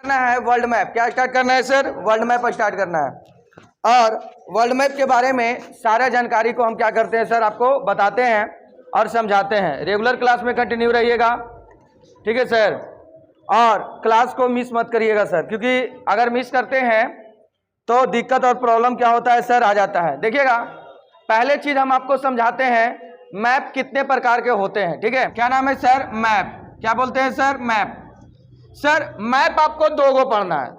करना है world map. क्या स्टार्ट करना है सर? वर्ल्ड मैप स्टार्ट करना है। और वर्ल्ड मैप के बारे में सारा जानकारी को हम क्या करते हैं सर, आपको बताते हैं और समझाते हैं। रेगुलर क्लास में कंटिन्यू रहिएगा, ठीक है सर। और क्लास को मिस मत करिएगा सर, क्योंकि अगर मिस करते हैं तो दिक्कत और प्रॉब्लम क्या होता है सर, आ जाता है। देखिएगा, पहले चीज हम आपको समझाते हैं मैप कितने प्रकार के होते हैं, ठीक है। क्या नाम है सर? मैप। क्या बोलते हैं सर? मैप। सर मैप आपको दो गो पढ़ना है,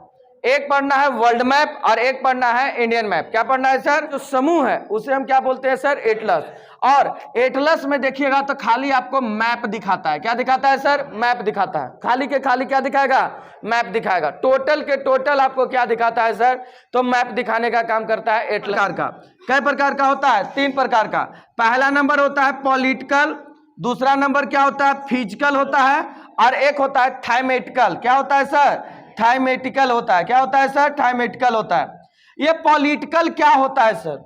एक पढ़ना है वर्ल्ड मैप और एक पढ़ना है इंडियन मैप। क्या पढ़ना है सर? जो समूह है उसे हम क्या बोलते हैं सर? एटलस। और एटलस में देखिएगा तो खाली आपको मैप दिखाता है। क्या दिखाता है सर? मैप दिखाता है। खाली के खाली क्या दिखाएगा? मैप दिखाएगा। टोटल के टोटल आपको क्या दिखाता है सर? तो मैप दिखाने का काम करता है एटलस का। कई प्रकार का होता है? 3 प्रकार का। पहला नंबर होता है पॉलिटिकल, दूसरा नंबर क्या होता है? फिजिकल होता है, और एक होता है थाइमेटिकल। क्या होता है सर? थाइमेटिकल होता है। क्या होता है सर? थाइमेटिकल होता है। ये पॉलिटिकल क्या होता है सर,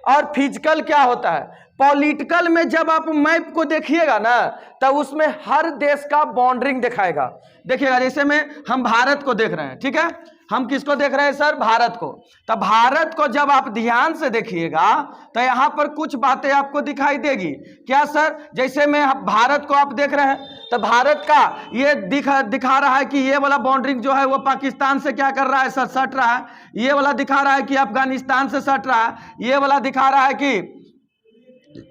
और फिजिकल क्या होता है? पॉलिटिकल में जब आप मैप को देखिएगा ना, तब उसमें हर देश का बाउंड्रिंग दिखाएगा। देखिएगा, जैसे में हम भारत को देख रहे हैं, ठीक है। हम किसको देख रहे हैं सर? भारत को। तो भारत को जब आप ध्यान से देखिएगा तो यहां पर कुछ बातें आपको दिखाई देगी। क्या सर? जैसे में भारत को आप देख रहे हैं तो भारत का ये दिखा रहा है कि ये वाला बाउंड्रिंग जो है वो पाकिस्तान से क्या कर रहा है सर? सट रहा है। ये वाला दिखा रहा है कि अफगानिस्तान से सट रहा है। ये वाला दिखा रहा है कि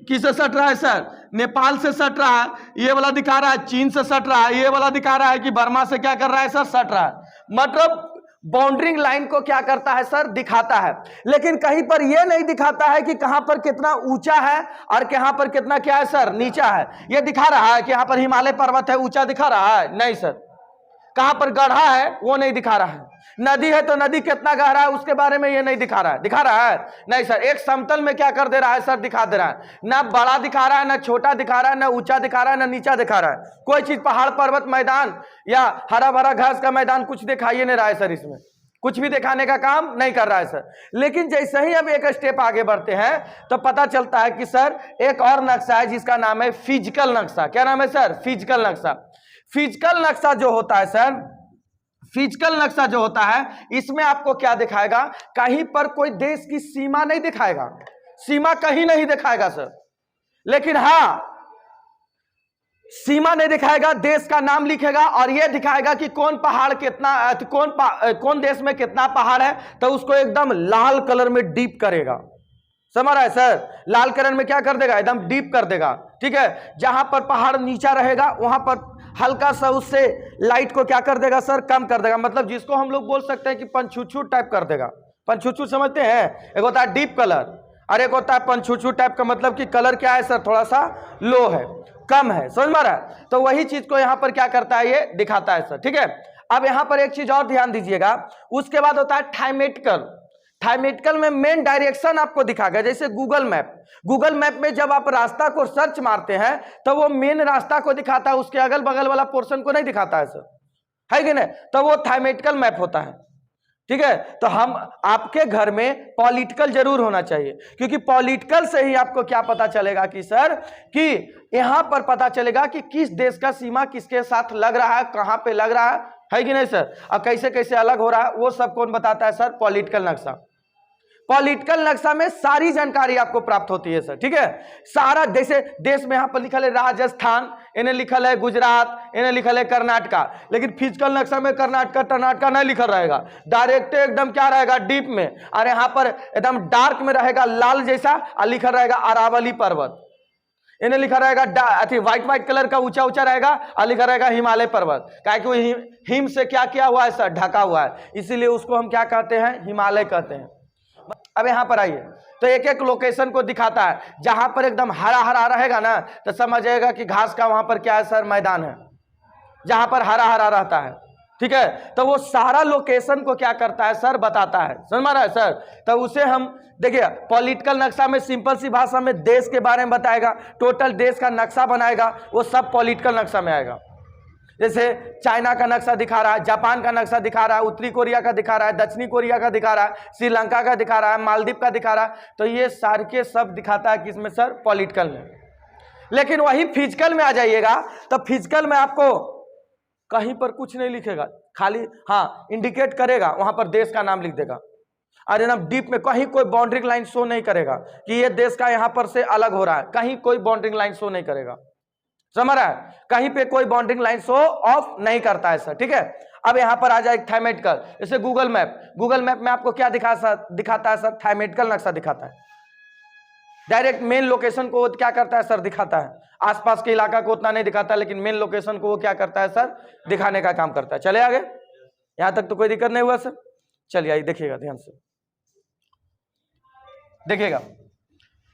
किससे सट रहा है सर? नेपाल से सट रहा है। ये वाला दिखा रहा है चीन से सट रहा है। ये वाला दिखा रहा है कि बर्मा से क्या कर रहा है सर? सट रहा है। मतलब बाउंड्रिंग लाइन को क्या करता है सर? दिखाता है। लेकिन कहीं पर यह नहीं दिखाता है कि कहां पर कितना ऊंचा है और कहां पर कितना क्या है सर? नीचा है। यह दिखा रहा है कि यहां पर हिमालय पर्वत है, ऊंचा दिखा रहा है? नहीं सर। कहां पर गड्ढा है वो नहीं दिखा रहा है। नदी है तो नदी कितना गहरा है उसके बारे में ये नहीं दिखा रहा है। दिखा रहा है? नहीं सर। एक समतल में क्या कर दे रहा है सर? दिखा दे रहा है। ना बड़ा दिखा रहा है, ना छोटा दिखा रहा है, ना ऊंचा दिखा रहा है, ना नीचा दिखा रहा है। कोई चीज पहाड़ पर्वत मैदान या हरा भरा घास का मैदान कुछ दिखाई नहीं रहा है सर। इसमें कुछ भी दिखाने का काम नहीं कर रहा है सर। लेकिन जैसे ही हम एक स्टेप आगे बढ़ते हैं तो पता चलता है कि सर एक और नक्शा है जिसका नाम है फिजिकल नक्शा। क्या नाम है सर? फिजिकल नक्शा। फिजिकल नक्शा जो होता है सर, फिजिकल नक्शा जो होता है, इसमें आपको क्या दिखाएगा? कहीं पर कोई देश की सीमा नहीं दिखाएगा, सीमा कहीं नहीं दिखाएगा सर। लेकिन हां, सीमा नहीं दिखाएगा, देश का नाम लिखेगा और यह दिखाएगा कि कौन पहाड़ कितना, कौन देश में कितना पहाड़ है, तो उसको एकदम लाल कलर में डीप करेगा। समझ रहा है सर? लाल कलर में क्या कर देगा? एकदम डीप कर देगा, ठीक है। जहां पर पहाड़ नीचा रहेगा वहां पर हल्का सा उससे लाइट को क्या कर देगा सर? कम कर देगा। मतलब जिसको हम लोग बोल सकते हैं कि पंछुछू टाइप कर देगा। पंछुछू समझते हैं? एक होता है डीप कलर और एक होता है पंछुछू टाइप का, मतलब कि कलर क्या है सर? थोड़ा सा लो है, कम है। समझ में रहा है? तो वही चीज को यहां पर क्या करता है? ये दिखाता है सर, ठीक है। अब यहां पर एक चीज और ध्यान दीजिएगा, उसके बाद होता है थाइमेटिकल। थाइमेटिकल में मेन डायरेक्शन आपको दिखाएगा। जैसे गूगल मैप, गूगल मैप में जब आप रास्ता को सर्च मारते हैं तो वो मेन रास्ता को दिखाता है, उसके अगल बगल वाला पोर्शन को नहीं दिखाता है सर, है कि नहीं? तो वो थाइमेटिकल मैप होता है, ठीक है। तो हम आपके घर में पॉलिटिकल जरूर होना चाहिए, क्योंकि पॉलिटिकल से ही आपको क्या पता चलेगा कि सर, कि यहां पर पता चलेगा कि किस देश का सीमा किसके साथ लग रहा है, कहां पे लग रहा है कि नहीं सर, और कैसे कैसे अलग हो रहा है, वो सब कौन बताता है सर? पॉलिटिकल नक्शा। पॉलिटिकल नक्शा में सारी जानकारी आपको प्राप्त होती है सर, ठीक है। सारा जैसे देश में यहां पर लिखल है राजस्थान, इन्हें लिखल है गुजरात, इन्हें लिखल है कर्नाटका, लेकिन फिजिकल नक्शा में कर्नाटका नहीं लिखल रहेगा, डायरेक्ट एकदम क्या रहेगा? डीप में। और यहां पर एकदम डार्क में रहेगा लाल जैसा, और लिखल रहेगा अरावली पर्वत। इन्हें लिखा रहेगा व्हाइट कलर का ऊंचा ऊंचा रहेगा, और लिखा रहेगा हिमालय पर्वत। क्या कि हिम से क्या किया हुआ है सर? ढका हुआ है, इसीलिए उसको हम क्या कहते हैं? हिमालय कहते हैं। अब यहां पर आइए, तो एक एक लोकेशन को दिखाता है। जहां पर एकदम हरा हरा रहेगा ना, तो समझिएगा कि घास का वहां पर क्या है सर? मैदान है, जहां पर हरा हरा रहता है, ठीक है। तो वो सारा लोकेशन को क्या करता है सर? बताता है। समझ में रहा है सर? तो उसे हम देखिए, पॉलिटिकल नक्शा में सिंपल सी भाषा में देश के बारे में बताएगा, टोटल देश का नक्शा बनाएगा, वो सब पॉलिटिकल नक्शा में आएगा। जैसे चाइना का नक्शा दिखा रहा है, जापान का नक्शा दिखा रहा है, उत्तरी कोरिया का दिखा रहा है, दक्षिणी कोरिया का दिखा रहा है, श्रीलंका का दिखा रहा है, मालदीव का दिखा रहा है। तो ये सारे के सब दिखाता है किसमें सर? पॉलिटिकल में। लेकिन वही फिजिकल में आ जाइएगा तो फिजिकल में आपको कहीं पर कुछ नहीं लिखेगा, खाली हाँ इंडिकेट करेगा, वहां पर देश का नाम लिख देगा। और एकदम डीप में कहीं कोई बाउंड्री लाइन शो नहीं करेगा कि ये देश का यहां पर से अलग हो रहा है, कहीं कोई बाउंड्री लाइन शो नहीं करेगा। समझ रहा है, कहीं पे कोई बाउंड्री लाइन शो ऑफ नहीं करता है सर, ठीक है। अब यहां पर आ जाए थाईमेटिकल, जैसे गूगल मैप में आपको क्या दिखाता है सर, थाईमेटिकल नक्शा दिखाता है। डायरेक्ट मेन लोकेशन को वो क्या करता है सर, दिखाता है। आसपास के इलाका को उतना नहीं दिखाता, लेकिन मेन लोकेशन को वो क्या करता है सर, दिखाने का काम करता है। चले आगे, यहां तक तो कोई दिक्कत नहीं हुआ सर। चलिए आइए देखिएगा ध्यान से, देखिएगा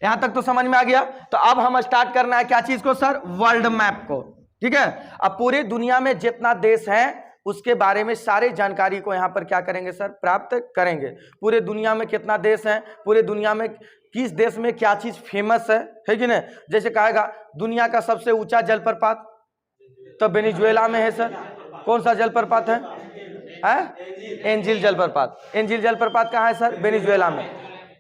यहां तक तो समझ में आ गया। तो अब हम स्टार्ट करना है क्या चीज को सर, वर्ल्ड मैप को, ठीक है। अब पूरी दुनिया में जितना देश है उसके बारे में सारी जानकारी को यहां पर क्या करेंगे सर, प्राप्त करेंगे। पूरे दुनिया में कितना देश है, पूरे दुनिया में किस देश में क्या चीज फेमस है कि नहीं। जैसे कहेगा दुनिया का सबसे ऊंचा जलप्रपात तो वेनेजुएला में है सर। कौन सा जलप्रपात है? एंजिल जलप्रपात। एंजिल जलप्रपात कहाँ है सर? वेनेजुएला में।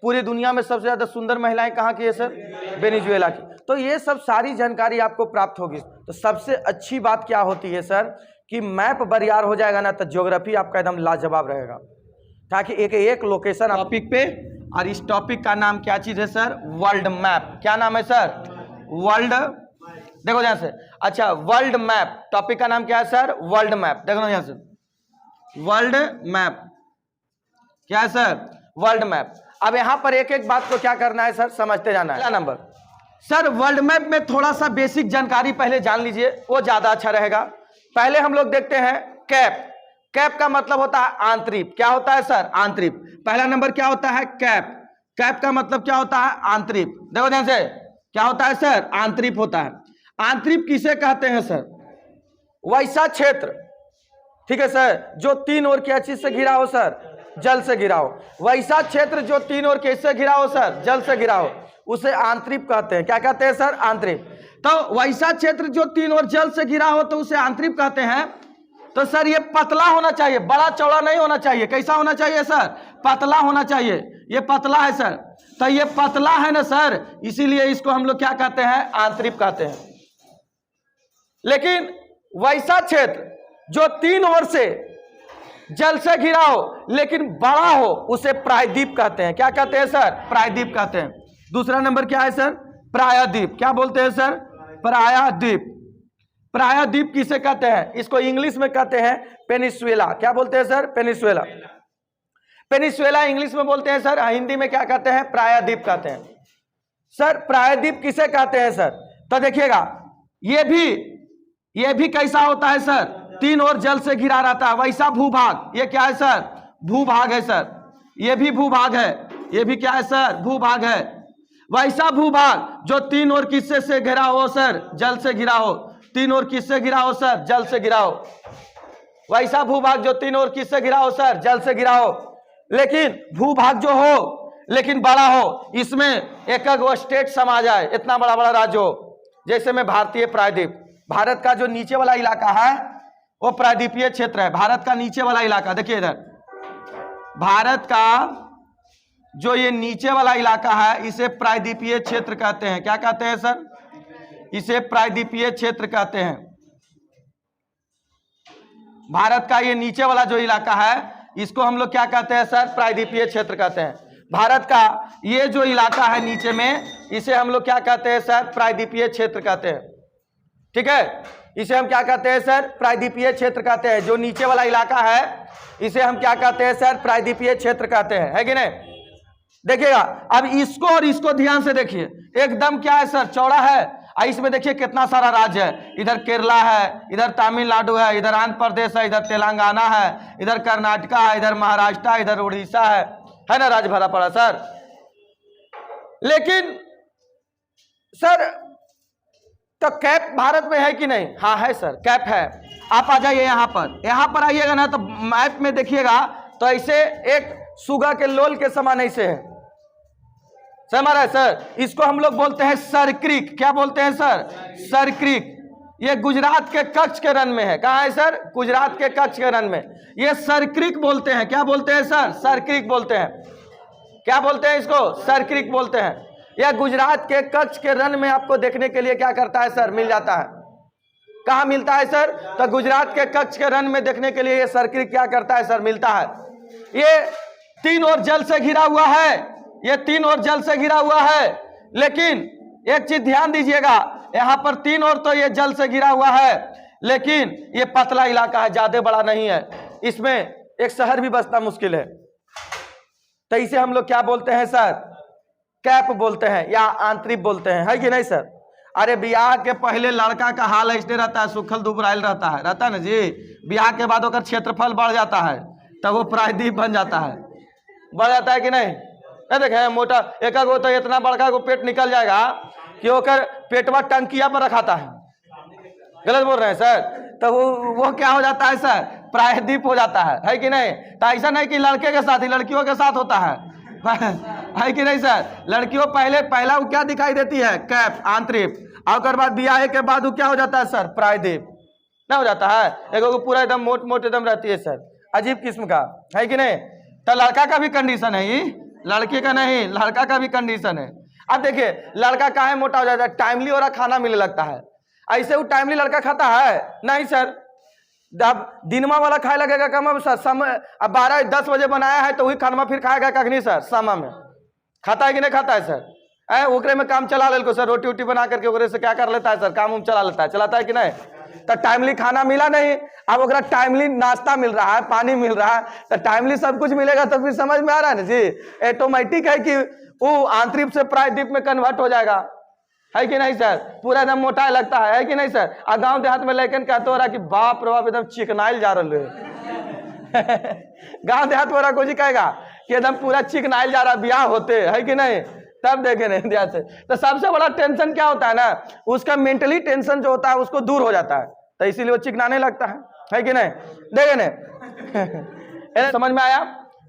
पूरी दुनिया में सबसे ज्यादा सुंदर महिलाएं कहाँ की है सर? वेनेजुएला की। तो ये सब सारी जानकारी आपको प्राप्त होगी। तो सबसे अच्छी बात क्या होती है सर कि मैप बरियार हो जाएगा ना तो ज्योग्राफी आपका एकदम लाजवाब रहेगा, ताकि एक लोकेशन टॉपिक पे। और इस टॉपिक का नाम क्या चीज है सर? World map. क्या नाम है सर? वर्ल्ड, देखो ध्यान से, अच्छा वर्ल्ड मैप टॉपिक का नाम क्या है सर? World map. देखो ध्यान से, वर्ल्ड मैप क्या है सर? World map. अब यहां पर एक एक बात को क्या करना है सर, समझते जाना है। पहला नंबर सर, वर्ल्ड मैप में थोड़ा सा बेसिक जानकारी पहले जान लीजिए, वो ज्यादा अच्छा रहेगा। पहले हम लोग देखते हैं कैप। कैप का मतलब होता है आंतरिक। क्या होता है सर? आंतरिक। पहला नंबर क्या होता है? कैप। कैप का मतलब क्या होता है? आंतरिक। देखो ध्यान से, क्या होता है सर? आंतरिक होता है। आंतरिक किसे कहते हैं सर? वैसा क्षेत्र, ठीक है सर, जो तीन ओर क्या चीज से घिरा हो सर? जल से घिरा हो। वैसा क्षेत्र जो तीन ओर किससे घिरा हो सर? जल से घिरा हो, उसे आंतरिक कहते हैं। क्या कहते हैं सर? आंतरिक। तो वैसा क्षेत्र जो तीन ओर जल से घिरा हो तो उसे आंतरिक कहते हैं। तो सर ये पतला होना चाहिए, बड़ा चौड़ा नहीं होना चाहिए। कैसा होना चाहिए सर? पतला होना चाहिए। ये पतला है सर, तो ये पतला है ना सर, इसीलिए इसको हम लोग क्या कहते हैं? आंतरिक कहते हैं। लेकिन वैसा क्षेत्र जो तीन ओर से जल से घिरा हो लेकिन बड़ा हो, उसे प्रायद्वीप कहते हैं। क्या कहते हैं सर? प्रायद्वीप कहते हैं। दूसरा नंबर क्या है सर? प्रायद्वीप। क्या बोलते हैं सर? प्रायद्वीप। प्रायद्वीप किसे कहते हैं? इसको इंग्लिश में कहते हैं पेनिसुएला। क्या बोलते हैं सर? पेनिसुएला। पेनिसुएला इंग्लिश में बोलते हैं सर, हिंदी में क्या कहते हैं? प्रायद्वीप कहते हैं। सर प्रायद्वीप किसे कहते हैं सर? तो देखिएगा, ये भी कैसा होता है सर? तीन ओर जल से घिरा रहता है, वैसा भूभाग। ये क्या है सर? भूभाग है सर। ये भी भूभाग है, ये भी क्या है सर? भूभाग है। वैसा भूभाग जो तीन ओर किससे से घिरा हो सर? जल से घिरा हो। तीन ओर किससे घिरा हो सर? जल से घिरा हो। वैसा भूभाग जो तीन ओर किससे घिरा हो सर? जल से घिरा हो। लेकिन भूभाग जो हो लेकिन बड़ा हो, इसमें एक एक स्टेट समा जाए, इतना बड़ा बड़ा राज्य हो। जैसे में भारतीय प्रायद्वीप, भारत का जो नीचे वाला इलाका है वो प्रायद्वीपीय क्षेत्र है। भारत का नीचे वाला इलाका देखिए इधर, भारत का जो ये नीचे वाला इलाका है इसे प्रायद्वीपीय क्षेत्र कहते हैं। क्या कहते हैं सर? इसे प्रायद्वीपीय क्षेत्र कहते हैं। भारत का ये नीचे वाला जो इलाका है इसको हम लोग क्या कहते हैं सर? प्रायद्वीपीय क्षेत्र कहते हैं। भारत का ये जो इलाका है नीचे में, इसे हम लोग क्या कहते हैं सर? प्रायद्वीपीय क्षेत्र कहते हैं। ठीक है, इसे हम क्या कहते हैं सर? प्रायद्वीपीय क्षेत्र कहते हैं। जो नीचे वाला इलाका है इसे हम क्या कहते हैं सर? प्रायद्वीपीय क्षेत्र कहते हैं, है कि नहीं? देखिएगा, अब इसको और इसको ध्यान से देखिए, एकदम क्या है सर? चौड़ा है। इसमें देखिए कितना सारा राज्य है। इधर केरला है, इधर तमिलनाडु है, इधर आंध्र प्रदेश है, इधर तेलंगाना है, इधर कर्नाटका है, इधर महाराष्ट्र है, इधर उड़ीसा है ना? राज्य भरा पड़ा सर। लेकिन सर तो कैप भारत में है कि नहीं? हाँ है सर, कैप है। आप आ जाइए यहाँ पर आइएगा ना तो मैप में देखिएगा तो ऐसे एक सुगा के लोल के समान ऐसे है, समझ रहा है सर? इसको हम लोग बोलते हैं सरक्रीक। क्या बोलते हैं सर? सरक्रीक। ये गुजरात के कच्छ के रन में है। कहाँ है सर? गुजरात के कच्छ के रन में। ये सरक्रीक बोलते हैं। क्या बोलते हैं सर? सरक्रीक बोलते हैं। क्या बोलते हैं इसको? सरक्रीक बोलते हैं। यह गुजरात के कच्छ के रन में आपको देखने के लिए क्या करता है सर? मिल जाता है। कहाँ मिलता है सर? तो गुजरात के कच्छ के रण में देखने के लिए ये सर्किल क्या करता है सर, मिलता है। ये तीन ओर जल से घिरा हुआ है, ये तीन ओर जल से घिरा हुआ है, लेकिन एक चीज ध्यान दीजिएगा, यहाँ पर तीन ओर तो ये जल से घिरा हुआ है, लेकिन ये पतला इलाका है, ज्यादा बड़ा नहीं है, इसमें एक शहर भी बसना मुश्किल है। तो इसे हम लोग क्या बोलते हैं सर? कैप बोलते हैं या आंतरिक बोलते हैं, है कि नहीं सर? अरे ब्याह के पहले लड़का का हाल ऐसे रहता है, सुखल दुबराइल रहता है ना जी। ब्याह के बाद अगर क्षेत्रफल बढ़ जाता है तब वो प्रायद्वीप बन जाता है, बढ़ जाता है कि नहीं? देखे मोटा एक गो तो इतना बड़का को पेट निकल जाएगा कि ओकर पेटवा टंकिया पर रखाता है। गलत बोल रहे हैं सर? तो वो क्या हो जाता है सर? प्रायद्वीप हो जाता है कि नहीं? तो ऐसा नहीं कि लड़के के साथ ही लड़कियों के साथ होता है कि नहीं सर? लड़कियों पहला वो क्या दिखाई देती है? कैप, आंतरिक, और बाद ब्याह के बाद वो क्या हो जाता है सर? प्रायद्वीप ना हो जाता है। एक पूरा एकदम मोट एकदम रहती है सर, अजीब किस्म का, है कि नहीं? तो लड़का का भी कंडीशन है, ये लड़के का नहीं, लड़का का भी कंडीशन है। अब देखिए लड़का काहे मोटा हो जाता है? टाइमली और खाना मिलने लगता है। ऐसे वो टाइमली लड़का खाता है नहीं सर? अब दिनमा वाला खाए लगेगा कम सर, समय अब 12-10 बजे बनाया है तो वही खाना फिर खाएगा कखनी सर? शाम में खाता है कि नहीं खाता है सर? ओकरे में काम चला ले सर, रोटी वोटी बना करके ओकरे से क्या कर लेता है सर? काम चला लेता है, चलाता है कि नहीं? तो टाइमली खाना मिला नहीं, अब ओकरा टाइमली नाश्ता मिल रहा है, पानी मिल रहा है, तो टाइमली सब कुछ मिलेगा तो फिर समझ में आ रहा है ना जी? ऑटोमेटिक है कि वो आंतरिक से प्रायद्वीप में कन्वर्ट हो जाएगा, है कि नहीं सर? पूरा एकदम मोटा लगता है कि नहीं सर? आ गांव देहात में लेकिन कहते हो रहा कि बाप रे बाप एकदम चिकनाइल जा रहे गांव देहात में कोई कहेगा कि एकदम पूरा चिकनाइल जा रहा, ब्याह होते है कि नहीं? तब देखे नहीं ध्यान से। तो सबसे बड़ा टेंशन क्या होता है ना, उसका मेंटली टेंशन जो होता है उसको दूर हो जाता है, तो इसीलिए वो चिकनाने लगता है कि नहीं? देखे नहीं? समझ में आया?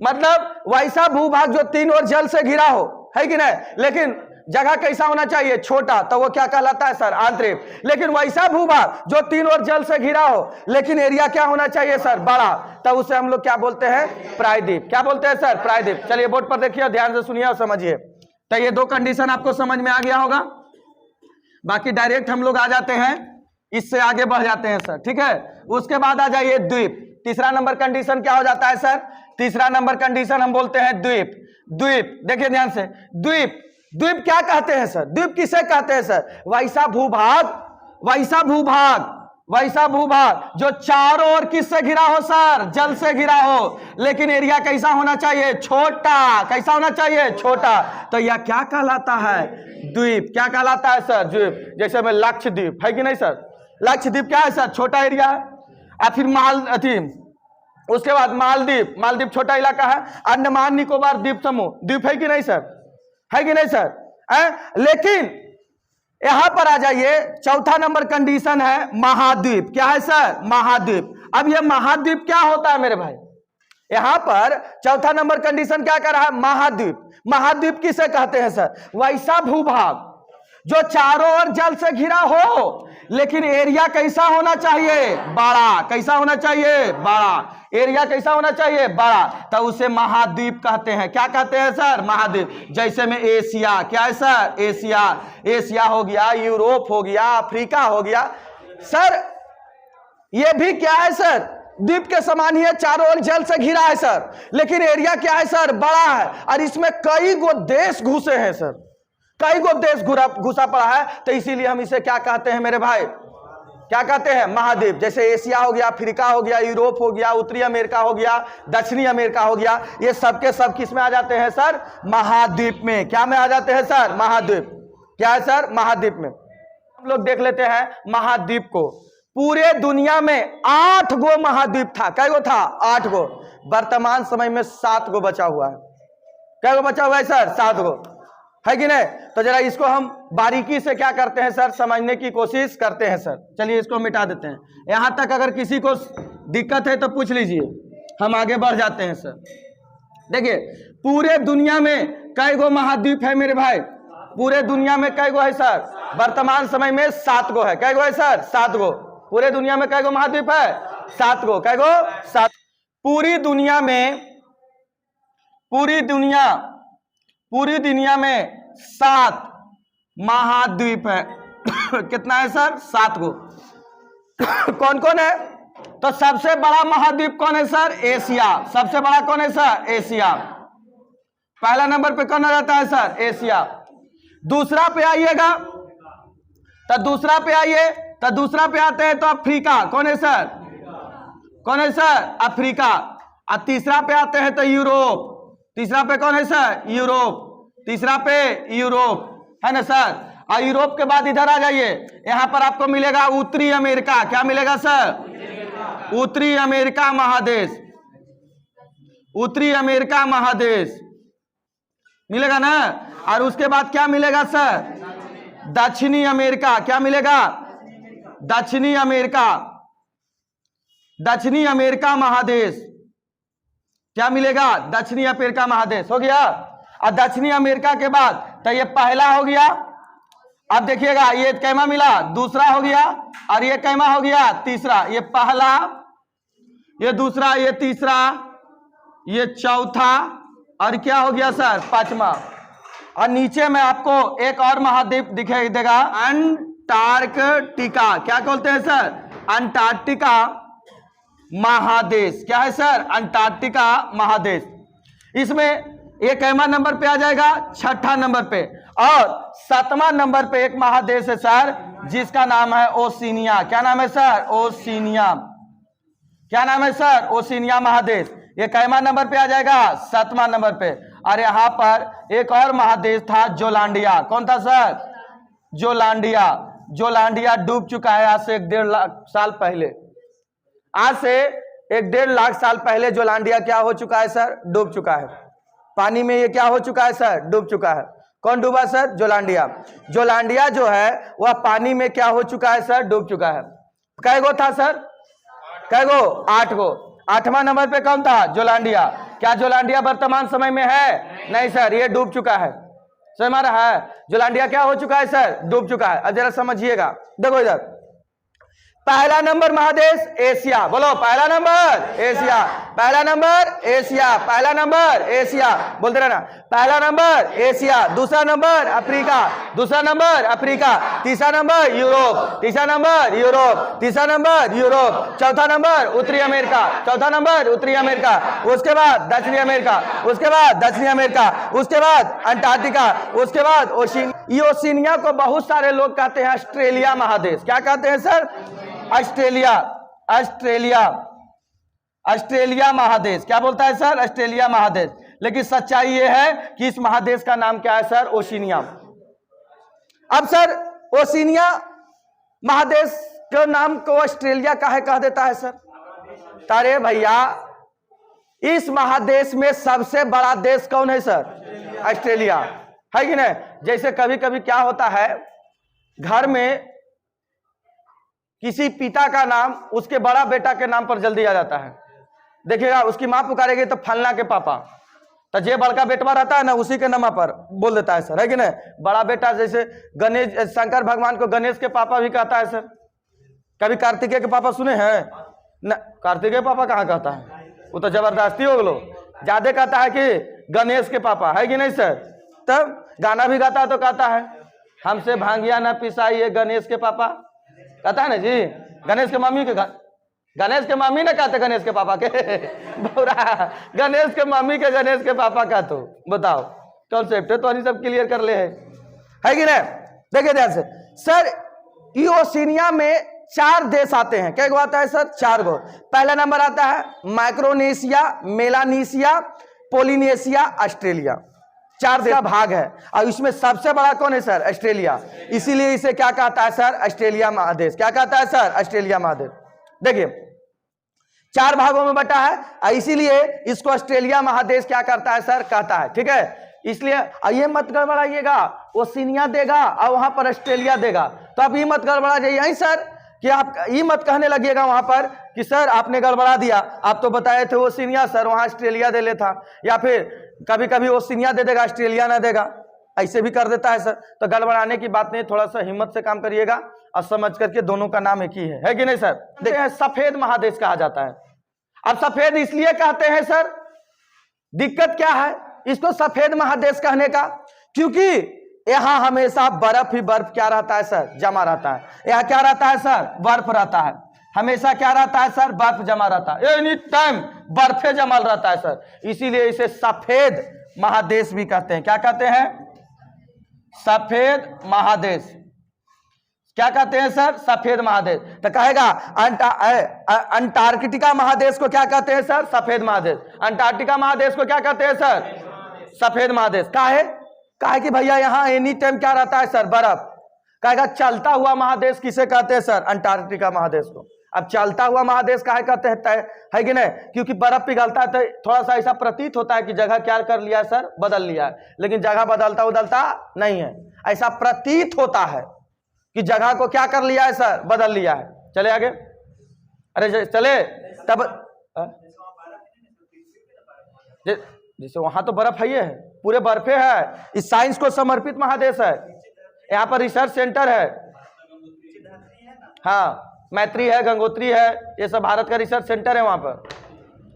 मतलब वैसा भूभाग जो तीन ओर जल से घिरा हो, है कि नहीं? लेकिन जगह कैसा होना चाहिए? छोटा, तो वो क्या कहलाता है सर? आंतरिक। लेकिन वैसा भूभाग जो तीन ओर जल से घिरा हो लेकिन एरिया क्या होना चाहिए सर? बड़ा, तब उसे हम लोग क्या बोलते हैं? प्रायद्वीप। क्या बोलते हैं सर? प्रायद्वीप। चलिए बोर्ड पर देखिए, ध्यान से सुनिए और समझिए। तो ये दो कंडीशन आपको समझ में आ गया होगा। बाकी डायरेक्ट हम लोग आ जाते हैं, इससे आगे बढ़ जाते हैं सर, ठीक है? उसके बाद आ जाइए द्वीप। तीसरा नंबर कंडीशन क्या हो जाता है सर? तीसरा नंबर कंडीशन हम बोलते हैं द्वीप। द्वीप देखिए ध्यान से, द्वीप, द्वीप क्या कहते हैं सर? द्वीप किसे कहते हैं सर? वैसा भूभाग, वैसा भूभाग, वैसा भूभाग जो चारों ओर किससे घिरा हो सर? जल से घिरा हो, लेकिन एरिया कैसा होना चाहिए? छोटा। कैसा होना चाहिए? छोटा। तो यह क्या कहलाता है? द्वीप। क्या कहलाता है सर? द्वीप। जैसे में लक्षद्वीप, है कि नहीं सर? लक्षद्वीप क्या है सर? छोटा एरिया है। और फिर उसके बाद मालदीव, मालदीव छोटा इलाका है। अंडमान निकोबार द्वीप समूह, द्वीप है कि नहीं सर? है कि नहीं सर? लेकिन यहां पर आ जाइए, चौथा नंबर कंडीशन है महाद्वीप। क्या है सर? महाद्वीप। अब यह महाद्वीप क्या होता है मेरे भाई? यहां पर चौथा नंबर कंडीशन क्या कर रहा है? महाद्वीप। महाद्वीप किसे कहते हैं सर? वैसा भूभाग जो चारों ओर जल से घिरा हो, लेकिन एरिया कैसा होना चाहिए? बड़ा। कैसा होना चाहिए? बड़ा। एरिया कैसा होना चाहिए? बड़ा। तो उसे महाद्वीप कहते हैं। क्या कहते हैं सर? महाद्वीप। जैसे में एशिया, क्या है सर? एशिया। एशिया हो गया, यूरोप हो गया, अफ्रीका हो गया सर। ये भी क्या है सर? द्वीप के समान ही है, चारों ओर जल से घिरा है सर, लेकिन एरिया क्या है सर? बड़ा है। और इसमें कई गो देश घुसे हैं सर, कई गो देश घुसा पड़ा है। तो इसीलिए हम इसे क्या कहते हैं मेरे भाई? क्या कहते हैं? महाद्वीप। जैसे एशिया हो गया, अफ्रीका हो गया, यूरोप हो गया, उत्तरी अमेरिका हो गया, दक्षिणी अमेरिका हो गया, ये सबके सब किस में आ जाते हैं सर? महाद्वीप में। क्या में आ जाते हैं सर? महाद्वीप। क्या है सर? महाद्वीप में। हम लोग देख लेते हैं महाद्वीप को। पूरे दुनिया में 8 गो महाद्वीप था। कै गो था? 8 गो। वर्तमान समय में 7 गो बचा हुआ है। कै गो बचा हुआ है सर? 7 गो, है कि नहीं? तो जरा इसको हम बारीकी से क्या करते हैं सर? समझने की कोशिश करते हैं सर। चलिए इसको मिटा देते हैं। यहां तक अगर किसी को दिक्कत है तो पूछ लीजिए, हम आगे बढ़ जाते हैं सर। देखिए पूरे दुनिया में कै गो महाद्वीप है मेरे भाई? पूरे दुनिया में कै गो है सर? वर्तमान समय में 7 गो है। कै गो है सर? 7 गो। पूरे दुनिया में कै गो महाद्वीप है? 7 गो। कै गो? 7। पूरी दुनिया में, पूरी दुनिया में 7 महाद्वीप है। कितना है सर? 7 गो। कौन कौन है? तो सबसे बड़ा महाद्वीप कौन है सर? एशिया। सबसे बड़ा कौन है सर? एशिया। पहला नंबर पे कौन रहता है सर? एशिया। दूसरा पे आइएगा, तो दूसरा पे आइए, तो दूसरा पे आते हैं तो अफ्रीका। कौन है सर? कौन है सर? अफ्रीका। और तीसरा पे आते हैं तो यूरोप। तीसरा पे कौन है सर? यूरोप। तीसरा पे यूरोप है ना सर। और यूरोप के बाद इधर आ जाइए, यहां पर आपको मिलेगा उत्तरी अमेरिका। क्या मिलेगा सर? उत्तरी अमेरिका महादेश। उत्तरी अमेरिका महादेश मिलेगा ना। और उसके बाद क्या मिलेगा सर? दक्षिणी अमेरिका। क्या मिलेगा? दक्षिणी अमेरिका। दक्षिणी अमेरिका महादेश क्या मिलेगा? दक्षिणी अमेरिका महादेश हो गया। और दक्षिणी अमेरिका के बाद तो ये पहला हो गया। अब देखिएगा ये कैमा मिला, दूसरा हो गया, और ये कैमा हो गया, तीसरा। ये पहला, ये दूसरा, ये तीसरा, ये चौथा, और क्या हो गया सर? पांचवा। और नीचे में आपको एक और महाद्वीप दिखाई देगा, अंटार्कटिका। क्या बोलते हैं सर? अंटार्कटिका महादेश। क्या है सर? अंटार्कटिका महादेश। इसमें एक कैमा नंबर पे आ जाएगा, छठा नंबर पे। और सातवां नंबर पे एक महादेश है सर, जिसका नाम है ओशिनिया। क्या नाम है सर? ओशिनिया। क्या नाम है सर? ओशिनिया महादेश। ये कैमा नंबर पे आ जाएगा? सातवां नंबर पे। और यहां पर एक और महादेश था, जोलांडिया। कौन था सर? जोलांडिया। जोलांडिया डूब चुका है आज से 1.5 लाख साल पहले। आज से 1.5 लाख साल पहले जोलांडिया क्या हो चुका है सर? डूब चुका है पानी में। ये क्या हो चुका है सर? डूब चुका है। कौन डूबा सर? जोलांडिया। जोलांडिया जो है वह पानी में क्या हो चुका है सर? डूब चुका है। कै गो था सर? कै गो? 8 गो। 8वां नंबर पे कौन था? जोलांडिया। क्या जोलांडिया वर्तमान समय में है? नहीं सर, ये डूब चुका है। समझ रहा है? जोलांडिया क्या हो चुका है सर? डूब चुका है। अब जरा समझिएगा, देखो इधर। पहला नंबर महादेश एशिया। बोलो पहला नंबर एशिया। पहला नंबर एशिया। पहला नंबर एशिया। बोलते रहना, पहला नंबर एशिया। दूसरा नंबर अफ्रीका। दूसरा नंबर अफ्रीका। तीसरा नंबर यूरोप। तीसरा नंबर यूरोप। तीसरा नंबर यूरोप। चौथा नंबर उत्तरी अमेरिका। चौथा नंबर उत्तरी अमेरिका। उसके बाद दक्षिणी अमेरिका। उसके बाद दक्षिणी अमेरिका। उसके बाद अंटार्कटिका। उसके बाद ओशिनिया को बहुत सारे लोग कहते हैं ऑस्ट्रेलिया महादेश। क्या कहते हैं सर? ऑस्ट्रेलिया। ऑस्ट्रेलिया। ऑस्ट्रेलिया महादेश। क्या बोलता है सर? ऑस्ट्रेलिया महादेश। लेकिन सच्चाई यह है कि इस महादेश का नाम क्या है सर? ओशिनिया। अब सर ओशिनिया महादेश के नाम को ऑस्ट्रेलिया काहे कह देता है सर? तारे भैया, इस महादेश में सबसे बड़ा देश कौन है सर? ऑस्ट्रेलिया है कि नहीं? जैसे कभी कभी क्या होता है, घर में किसी पिता का नाम उसके बड़ा बेटा के नाम पर जल्दी आ जाता है। देखिएगा, उसकी मां पुकारेगी तो फलना के पापा, तो जे बड़का बेटवा रहता है ना उसी के नाम पर बोल देता है सर, है कि नहीं? बड़ा बेटा जैसे गणेश, शंकर भगवान को गणेश के पापा भी कहता है सर। कभी कार्तिकेय के पापा सुने हैं? न, कार्तिकेय पापा कहाँ कहता है? वो तो जबरदस्ती हो गलो, ज्यादा कहता है कि गणेश के पापा, है कि नहीं सर? तब गाना भी गाता है तो कहता है, हमसे भांगिया ना पिसाइए गणेश के पापा, कहता है ना जी। गणेश के मम्मी के गणेश के मम्मी ने कहते गणेश के पापा के बुरा, गणेश के मम्मी के गणेश के पापा का। तो बताओ कॉन्सेप्ट है तो सब क्लियर कर ले है कि नहीं? देखिए ध्यान से सर, ओशिनिया में 4 देश आते हैं। क्या आता है सर? 4 गो। पहला नंबर आता है माइक्रोनेशिया, मेलानेशिया, पोलिनेशिया, ऑस्ट्रेलिया। 4 देश का भाग है और इसमें सबसे बड़ा कौन है सर? ऑस्ट्रेलिया। इसीलिए इसे क्या कहता है सर? ऑस्ट्रेलिया महादेश। क्या कहता है सर? ऑस्ट्रेलिया महादेश। देखिए 4 भागों में बटा है और इसीलिए इसको ऑस्ट्रेलिया महादेश क्या करता है सर? कहता है। ठीक है, इसलिए ये मत गड़बड़ाइएगा, ओशिनिया देगा और वहां पर ऑस्ट्रेलिया देगा, तो अब ये मत गड़बड़ा जाइए यही सर कि आप ये मत कहने लगिएगा वहां पर कि सर आपने गड़बड़ा दिया, आप तो बताए थे ओशिनिया सर, वहां ऑस्ट्रेलिया दे लेता, या फिर कभी कभी ओशिनिया दे देगा ऑस्ट्रेलिया ना देगा, ऐसे भी कर देता है सर। तो गड़बड़ाने की बात नहीं, थोड़ा सा हिम्मत से काम करिएगा और समझ करके दोनों का नाम एक ही है कि नहीं सर? देखिए सफेद महादेश कहा जाता है। अब सफेद इसलिए कहते हैं सर, दिक्कत क्या है इसको सफेद महादेश कहने का? क्योंकि यहां हमेशा बर्फ ही बर्फ क्या रहता है सर? जमा रहता है। यहाँ क्या रहता है सर? बर्फ रहता है। हमेशा क्या रहता है सर? बर्फ जमा रहता है, एनी टाइम बर्फे जमल रहता है सर। इसीलिए इसे सफेद महादेश भी कहते हैं। क्या कहते हैं? सफेद महादेश। क्या कहते हैं सर? सफेद महादेश। तो कहेगा अंटार्कटिका महादेश को क्या कहते हैं सर? सफेद महादेश। अंटार्कटिका महादेश को क्या कहते हैं सर? सफेद महादेश। काहे कि भैया यहाँ एनी टाइम क्या रहता है सर? बर्फ। कहेगा चलता हुआ महादेश किसे कहते हैं सर? अंटार्कटिका महादेश को। अब चलता हुआ महादेश काहे कहते हैं? है कि नहीं? क्योंकि बर्फ पिघलता है तो थोड़ा सा ऐसा प्रतीत होता है कि जगह क्या कर लिया है सर? बदल लिया है, लेकिन जगह बदलता नहीं है। ऐसा प्रतीत होता है कि जगह को क्या कर लिया है सर? बदल लिया है। चले आगे। अरे चले तब जैसे वहां तो बर्फ है, पूरे बर्फे है। इस साइंस को समर्पित महादेश है। यहाँ पर रिसर्च सेंटर है। हाँ, मैत्री है, गंगोत्री है, ये सब भारत का रिसर्च सेंटर है वहां पर।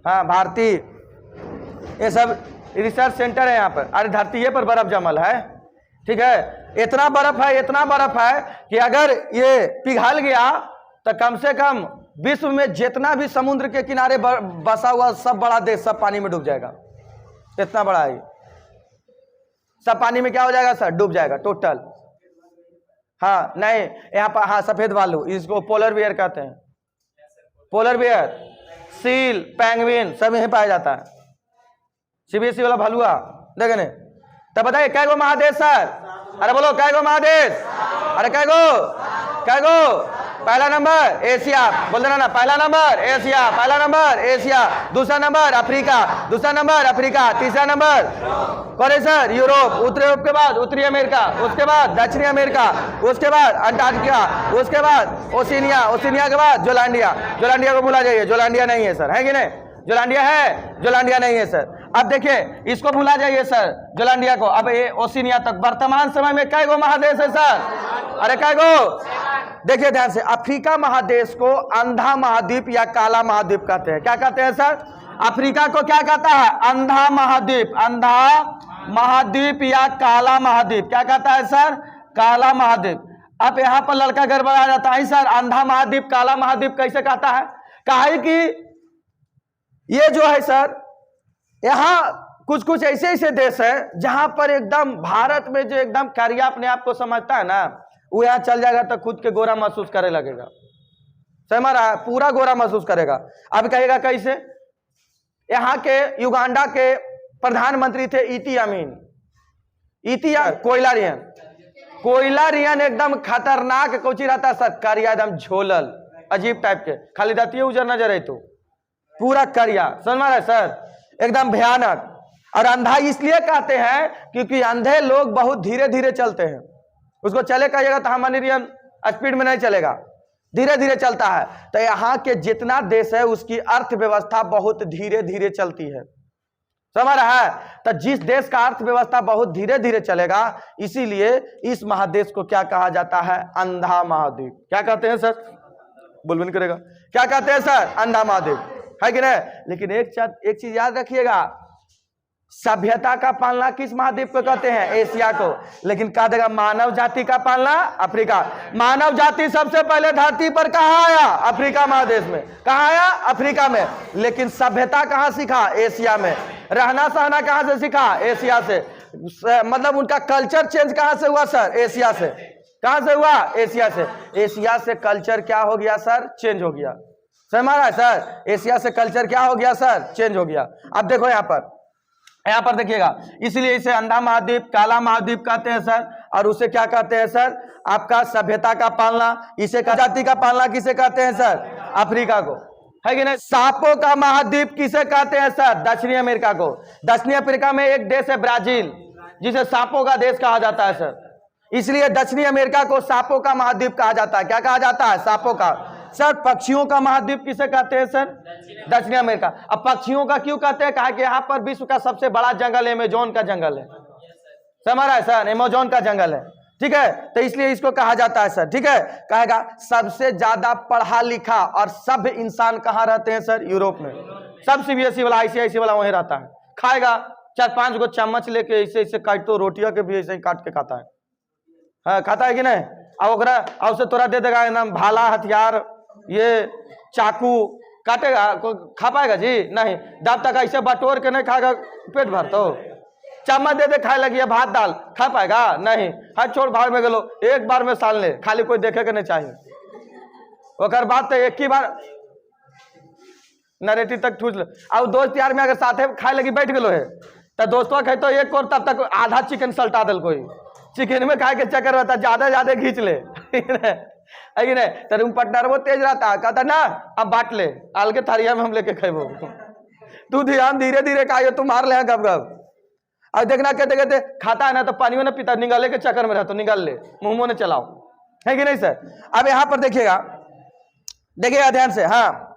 हाँ, भारतीय ये सब रिसर्च सेंटर है यहाँ पर। अरे धरती पर बर्फ जमल है, ठीक है। इतना बर्फ है कि अगर ये पिघल गया तो कम से कम विश्व में जितना भी समुद्र के किनारे बसा हुआ सब बड़ा देश सब पानी में डूब जाएगा। इतना बड़ा है, सब पानी में क्या हो जाएगा सर? डूब जाएगा टोटल। हाँ नहीं, यहाँ पर हाँ सफेद भालू, इसको पोलर बियर कहते हैं। पोलर बियर, सील, पेंगुइन सब यहीं पाया जाता है। सीबीएसई वाला भालुआ देखे नहीं। तब बताइए कै गो महादेश सर? अरे बोलो कै गो महादेश? अरे कै गो? पहला नंबर एशिया, बोल देना ना। पहला नंबर एशिया, पहला नंबर एशिया। दूसरा नंबर अफ्रीका, दूसरा नंबर अफ्रीका। तीसरा नंबर कौन है सर? यूरोप। उत्तरी यूरोप के बाद उत्तरी अमेरिका, उसके बाद दक्षिणी अमेरिका, उसके बाद अंटार्कटिका, उसके बाद ओशिनिया, ओशिनिया के बाद जोलांडिया। जोलांडिया को भूला जाइए, जोलांडिया नहीं है सर, है कि नहीं? जोलांडिया है, जोलांडिया नहीं है सर। अब देखिए इसको भूला जाइए सर, जोलांडिया को। अब ये ओशिनिया तक वर्तमान समय में कै गो महादेश है सर? अरे कै गो? देखिए ध्यान से, अफ्रीका महादेश को अंधा महाद्वीप या काला महाद्वीप कहते हैं। क्या कहते हैं सर? अफ्रीका को क्या कहता है? अंधा महाद्वीप, अंधा महाद्वीप या काला महाद्वीप। क्या कहता है सर? काला महाद्वीप। अब यहाँ पर लड़का गड़बड़ा जाता है सर, अंधा महाद्वीप काला महाद्वीप कैसे कहता है? काहे कि ये जो है सर, यहाँ कुछ ऐसे देश है जहां पर एकदम भारत में जो एकदम करिया अपने आप को समझता है ना, वो यहाँ चल जाएगा तो खुद के गोरा महसूस करने लगेगा। समझ रहा है? पूरा गोरा महसूस करेगा। अब कहेगा कैसे? यहाँ के युगांडा के प्रधानमंत्री थे इती अमीन। कोयलारियन एकदम खतरनाक कोची रहता सर, करिया एकदम झोलल अजीब टाइप के, खाली रहती है उजर नजर है तो पूरा करिया। समझ में आ रहा है सर? एकदम भयानक। और अंधा इसलिए कहते हैं क्योंकि अंधे लोग बहुत धीरे धीरे चलते हैं। उसको चले कहिएगा तो हमारी स्पीड में नहीं चलेगा, धीरे धीरे चलता है। तो यहाँ के जितना देश है उसकी अर्थव्यवस्था बहुत धीरे धीरे चलती है। समझ रहा है? तो जिस देश का अर्थव्यवस्था बहुत धीरे धीरे चलेगा, इसीलिए इस महादेश को क्या कहा जाता है? अंधा महाद्वीप। क्या कहते हैं सर? बोल नहीं करेगा। क्या कहते हैं सर? अंधा महाद्वीप, है कि नहीं? लेकिन एक चीज याद रखिएगा, सभ्यता का पालना किस महाद्वीप को कहते हैं? एशिया को। लेकिन कहा देगा मानव जाति का पालना अफ्रीका। मानव जाति सबसे पहले धरती पर कहाँ आया? अफ्रीका महादेश में। कहाँ आया? अफ्रीका में। लेकिन सभ्यता कहाँ सीखा? एशिया में। रहना सहना कहाँ से सीखा? एशिया से। मतलब उनका कल्चर चेंज कहाँ से हुआ सर? एशिया से। कहाँ से हुआ? एशिया से। एशिया से कल्चर क्या हो गया सर? चेंज हो गया। समझ रहा है सर? एशिया से कल्चर क्या हो गया सर? चेंज हो गया। अब देखो यहाँ पर देखिएगा, इसलिए इसे अंधा महाद्वीप काला महाद्वीप कहते हैं सर। और उसे क्या कहते हैं सर? आपका सभ्यता का पालना। इसे जाति का पालना किसे कहते हैं सर? अफ्रीका को, है कि नहीं? सांपों का महाद्वीप किसे कहते हैं सर? दक्षिणी अमेरिका को। दक्षिणी अफ्रीका में एक देश है ब्राजील, जिसे सांपों का देश कहा जाता है सर। इसलिए दक्षिणी अमेरिका को सांपों का महाद्वीप कहा जाता है। क्या कहा जाता है? सांपों का। सर पक्षियों का महाद्वीप किसे कहते हैं सर? दक्षिणी अमेरिका। अब पक्षियों का क्यों कहते हैं? कहा कि यहाँ पर विश्व का सबसे बड़ा जंगल अमेज़न का जंगल है। समझ रहा है सर? अमेज़न का जंगल है, ठीक है। तो इसलिए इसको कहा जाता है सर, ठीक है। कहेगा सबसे ज्यादा पढ़ा लिखा और सभ्य इंसान कहाँ रहते हैं सर? यूरोप में। सब सीबीएसई वाला आईसीआईसी वाला वहीं रहता है। खाएगा 4-5 गो चम्मच लेके ऐसे ऐसे काटतो, रोटियों के भी ऐसे ही काट के खाता है। हाँ खाता है कि नहीं? अब उससे तोरा दे देगा एकदम भाला हथियार ये चाकू काटेगा, खा पाएगा जी? नहीं। दाब तक ऐसे बटोर के नहीं खाएगा, पेट भर तो चम्मच दे दे खाए लगी, भात दाल खा पाएगा? नहीं। हाथ छोड़ भाग में गलो, एक बार में साल ले, खाली कोई देखे के नहीं चाहिए। ओकर बात तो एक ही बार नरेटी तक ठूस लो। अब दोस्त यार में अगर साथे खाए लगी बैठ गलो है तो दोस्तों खाए तो एक और तब तक आधा चिकन सल्टा दल, कोई चिकन में खाए के चक्कर रहता, ज्यादा खींच ले है कि नहीं? तो रूम पार्टनर वो तेज रहता, कहता ना अब बांट ले, अलगे थारिया में हम लेके खेबो, तू ध्यान धीरे धीरे खाइए, तू मार ले गप गप। अब देखना कहते कहते खाता है ना तो पानी में ना पीता, निकाले के चक्कर में रहता, निकाल ले, मुंह ने चलाओ, है कि नहीं सर? अब यहां पर देखिएगा ध्यान से। हाँ,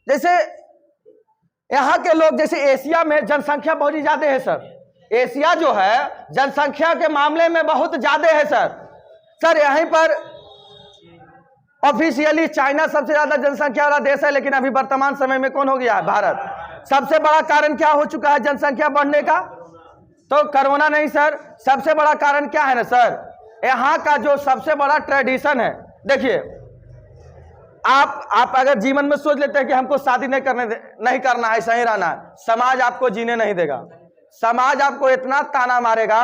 जैसे यहाँ के लोग, जैसे एशिया में जनसंख्या बहुत ही ज्यादा है सर। एशिया जो है जनसंख्या के मामले में बहुत ज्यादा है सर। यहीं पर ऑफिशियली चाइना सबसे ज्यादा जनसंख्या वाला देश है, लेकिन अभी वर्तमान समय में कौन हो गया है? भारत। सबसे बड़ा कारण क्या हो चुका है जनसंख्या बढ़ने का? तो कोरोना नहीं सर, सबसे बड़ा कारण क्या है ना सर? यहाँ का जो सबसे बड़ा ट्रेडिशन है, देखिए आप अगर जीवन में सोच लेते हैं कि हमको शादी नहीं करना है, सही रहना है, समाज आपको जीने नहीं देगा। समाज आपको इतना ताना मारेगा,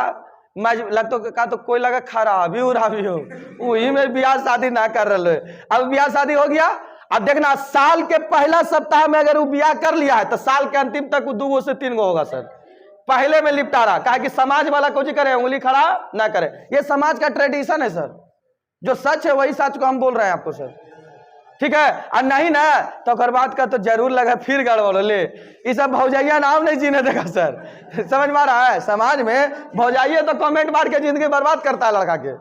तो कोई लगा खराबी उराबी हो, वही में ब्याह शादी ना कर रहे है। अब ब्याह शादी हो गया, अब देखना साल के पहला सप्ताह में अगर वो ब्याह कर लिया है तो साल के अंतिम तक वो 2 से 3 होगा सर। पहले में लिपटा रहा, कहा कि समाज वाला कुछ करे, उंगली खड़ा ना करे। ये समाज का ट्रेडिशन है सर, जो सच है वही सच को हम बोल रहे हैं आपको सर, ठीक है? और नहीं ना तो बात का तो जरूर लगा फिर गड़बड़ ले, ये सब भौजाइया नाम नहीं जीने देगा सर। समझ में आ रहा है? समाज में भौजाइया तो कमेंट मार के जिंदगी बर्बाद करता है लड़का के,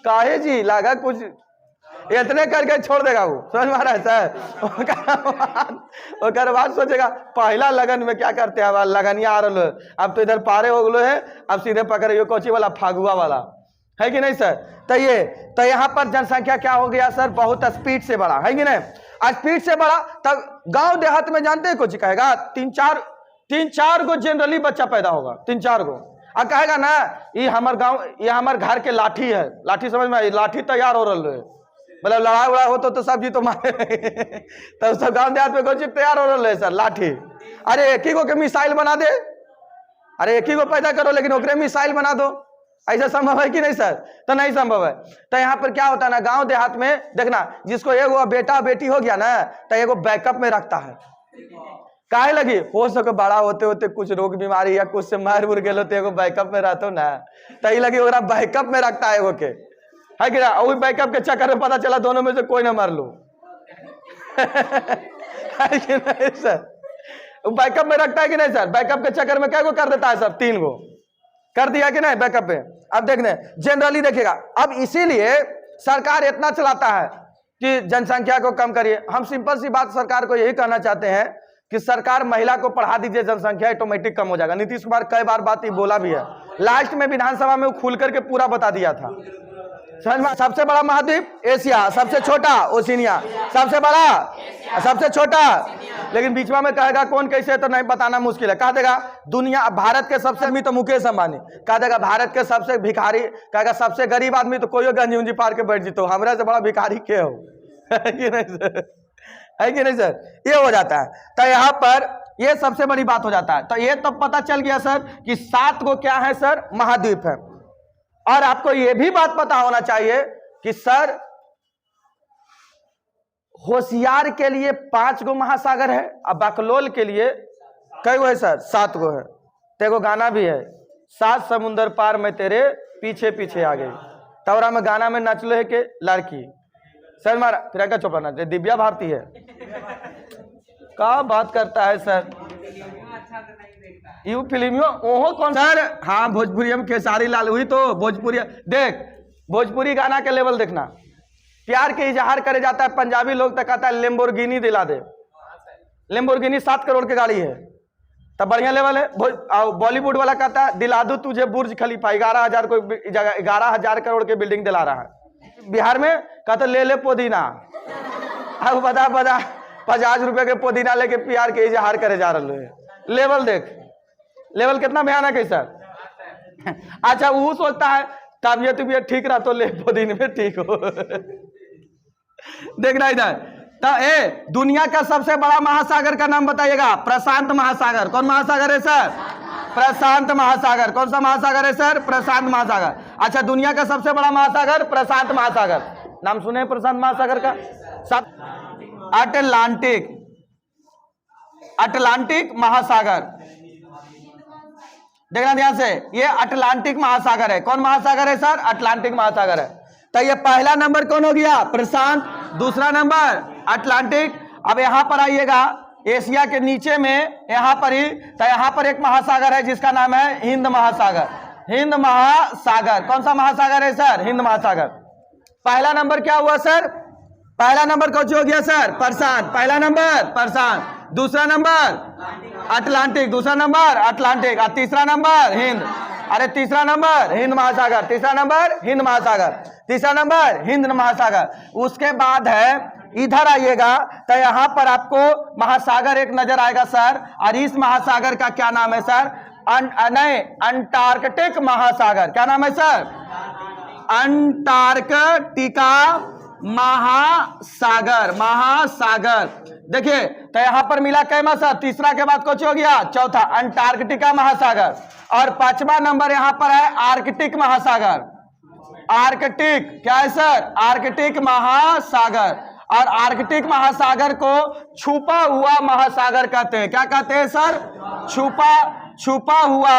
काहे जी लगा कुछ इतने करके छोड़ देगा वो। समझ में आ रहा है सर? ओकर बाद सोचेगा पहला लगन में क्या करते हैं, लगनिया आ रहा है, अब तो इधर पारे हो गए हैं, अब सीधे पकड़े कोची वाला फागुआ वाला, है कि नहीं सर? तो यहाँ पर जनसंख्या क्या हो गया सर? बहुत स्पीड से बढ़ा, है कि नहीं? स्पीड से बढ़ा तब गांव देहात में जानते हैं कुछ कहेगा 3-4 गो जनरली बच्चा पैदा होगा, 3-4 गो। अब कहेगा ना ये हमारे गांव, ये हमारे घर के लाठी है, लाठी समझ में आई? लाठी तैयार हो रहा है, मतलब लड़ाई उड़ाई हो तो सब जी तो मारे तो सब गांव देहात में कुछ तैयार हो रहा है सर, लाठी। अरे एक ही गो के मिसाइल बना दे, अरे एक ही गो पैदा करो लेकिन ओकरे मिसाइल बना दो, ऐसा संभव है कि नहीं सर? तो नहीं संभव है। तो यहाँ पर क्या होता है ना, गांव देहात में देखना जिसको एगो बेटा बेटी हो गया ना तो एगो बैकअप में रखता है, काहे लगी हो सके बड़ा होते होते कुछ रोग बीमारी या कुछ से मार उर गेलो तो एगो बैकअप में रहतो ना, तो ये लगी ओकरा बैकअप में रखता है एगो के, है कि ना? वही बैकअप के चक्कर में पता चला दोनों में से कोई ना मार लो है कि नहीं सर? बैकअप में रखता है कि नहीं सर? बैकअप के चक्कर में क्या गो कर देता है सर? 3 गो कर दिया कि नहीं बैकअप पे। अब देखने जनरली देखिएगा, अब इसीलिए सरकार इतना चलाता है कि जनसंख्या को कम करिए। हम सिंपल सी बात सरकार को यही कहना चाहते हैं कि सरकार महिला को पढ़ा दीजिए, जनसंख्या ऑटोमेटिक कम हो जाएगा। नीतीश कुमार कई बार बात ये बोला भी है, लास्ट में विधानसभा में वो खुल करके पूरा बता दिया था। सबसे बड़ा महाद्वीप एशिया, सबसे छोटा ओशिनिया, सबसे बड़ा सबसे छोटा, लेकिन बीच में कहेगा कौन कैसे तो नहीं बताना मुश्किल है। कह देगा दुनिया भारत के सबसे अमीर तो मुकेश अंबानी, कह देगा भारत के सबसे भिखारी, कहेगा सबसे गरीब आदमी तो कोई गंजी उंजी पार के बैठ जीतो, हमारा से बड़ा भिखारी के हो है कि नहीं सर? है कि नहीं सर? ये हो जाता है। तो यहाँ पर ये सबसे बड़ी बात हो जाता है। तो ये तो पता चल गया सर कि 7 गो क्या है सर? महाद्वीप है। और आपको ये भी बात पता होना चाहिए कि सर होशियार के लिए 5 गो महासागर है और बकलोल के लिए कई गो है सर? 7 गो है। तेगो गाना भी है, 7 समुंदर पार में तेरे पीछे पीछे आ गई, तवरा में गाना में नचलो है के लड़की सर मारा प्रियंका चोपड़ा ना, दिव्या भारती है, क्या बात करता है सर? यू फिल्मियों ओहो कौन सर? हाँ भोजपुरी में खेसारी लाल हुई तो भोजपुरी देख, भोजपुरी गाना के लेवल देखना, प्यार के इजहार करे जाता है पंजाबी लोग तक कहता है लेम्बोर्गिनी दिला दे, लेम्बोर्गिनी 7 करोड़ की गाड़ी है, तब बढ़िया लेवल है। बॉलीवुड वाला कहता है दिला दूं तुझे बुर्ज खलीफा, 11,000 को जगह 11,000 करोड़ की बिल्डिंग दिला रहा है। बिहार में कहता ले ले पुदीना, अब बता 50 रुपए के पुदीना लेके प्यार के इजहार करे जा रहे हैं। लेवल देख, लेवल कितना भयानक है सर। अच्छा वो सोचता है तबियत ठीक रहा तो ले पुदीन में ठीक हो देखना इधर तो दुनिया का सबसे बड़ा महासागर का नाम बताइएगा। प्रशांत महासागर। कौन महासागर है सर? प्रशांत महासागर। कौन सा महासागर है सर? प्रशांत महासागर। अच्छा, दुनिया का सबसे बड़ा महासागर प्रशांत महासागर। नाम सुने हैं प्रशांत महासागर का? अटलांटिक, अटलांटिक महासागर। देखना ध्यान से, ये अटलांटिक महासागर है। कौन महासागर है सर? अटलांटिक महासागर है। तो ये पहला नंबर कौन हो गया? प्रशांत। दूसरा नंबर अटलांटिक। अब यहां पर आइएगा, एशिया के नीचे में यहां पर ही, तो यहां पर एक महासागर है जिसका नाम है हिंद महासागर। हिंद महासागर। कौन सा महासागर है सर? हिंद महासागर। पहला नंबर क्या हुआ सर? पहला नंबर कौन हो गया सर? प्रशांत। पहला नंबर प्रशांत, दूसरा नंबर अटलांटिक, दूसरा नंबर अटलांटिक, और तीसरा नंबर हिंद। अरे तीसरा नंबर हिंद महासागर, तीसरा नंबर हिंद महासागर, तीसरा नंबर हिंद महासागर। उसके बाद है, इधर आइएगा तो यहां पर आपको महासागर एक नजर आएगा सर, और इस महासागर का क्या नाम है सर? नहीं, अंटार्कटिक महासागर। क्या नाम है सर? अंटार्कटिका महासागर। महासागर। देखिए, तो यहां पर मिला कैमा सर? तीसरा के बाद कुछ हो गया? चौथा, अंटार्कटिका महासागर। और पांचवा नंबर यहां पर है आर्कटिक महासागर। आर्कटिक क्या है सर? आर्कटिक महासागर। और आर्कटिक महासागर को छुपा हुआ महासागर कहते हैं। क्या कहते हैं सर? छुपा हुआ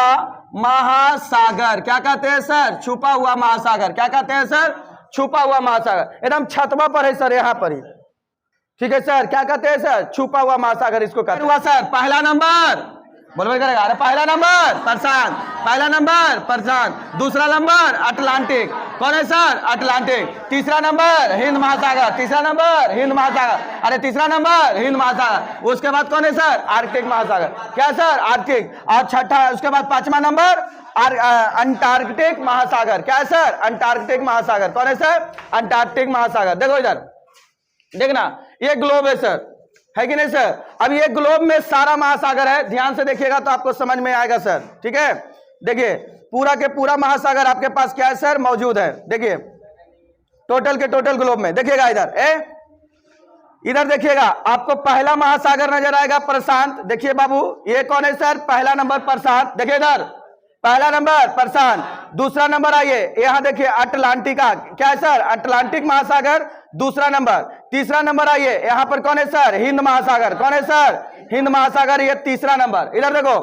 महासागर। क्या कहते हैं सर? छुपा हुआ महासागर। क्या कहते हैं सर? छुपा हुआ महासागर। एकदम छतवा पर है सर, यहां पर ही। ठीक है सर, क्या कहते हैं सर? छुपा हुआ महासागर इसको कहते हैं। हुआ सर पहला नंबर, बोलबे करेगा। अरे पहला नंबर प्रशांत, पहला नंबर प्रशांत, दूसरा नंबर अटलांटिक। कौन है सर? अटलांटिक। तीसरा नंबर हिंद महासागर, तीसरा नंबर हिंद महासागर। अरे तीसरा नंबर हिंद महासागर। उसके बाद कौन है सर? आर्कटिक महासागर। क्या सर? आर्कटिक। और छठा, उसके बाद पांचवा नंबर अंटार्कटिक महासागर। क्या है सर? अंटार्कटिक महासागर। कौन है सर? अंटार्कटिक महासागर। देखो इधर देखना, ये ग्लोब है सर, है कि नहीं सर? अब ये ग्लोब में सारा महासागर है, ध्यान से देखिएगा तो आपको समझ में आएगा सर। ठीक है, देखिए पूरा के पूरा महासागर आपके पास क्या है सर? मौजूद है। देखिए टोटल के टोटल ग्लोब में देखिएगा, इधर देखिएगा, आपको पहला महासागर नजर आएगा प्रशांत। देखिए बाबू, ये कौन है सर? पहला नंबर प्रशांत। देखिए इधर पहला नंबर प्रशांत। दूसरा नंबर आइए, यहां देखिए अटलांटिका। क्या है सर? अटलांटिक महासागर, दूसरा नंबर। तीसरा नंबर आइए, यहां पर कौन है सर? हिंद महासागर। कौन है सर? हिंद महासागर, ये तीसरा नंबर। इधर देखो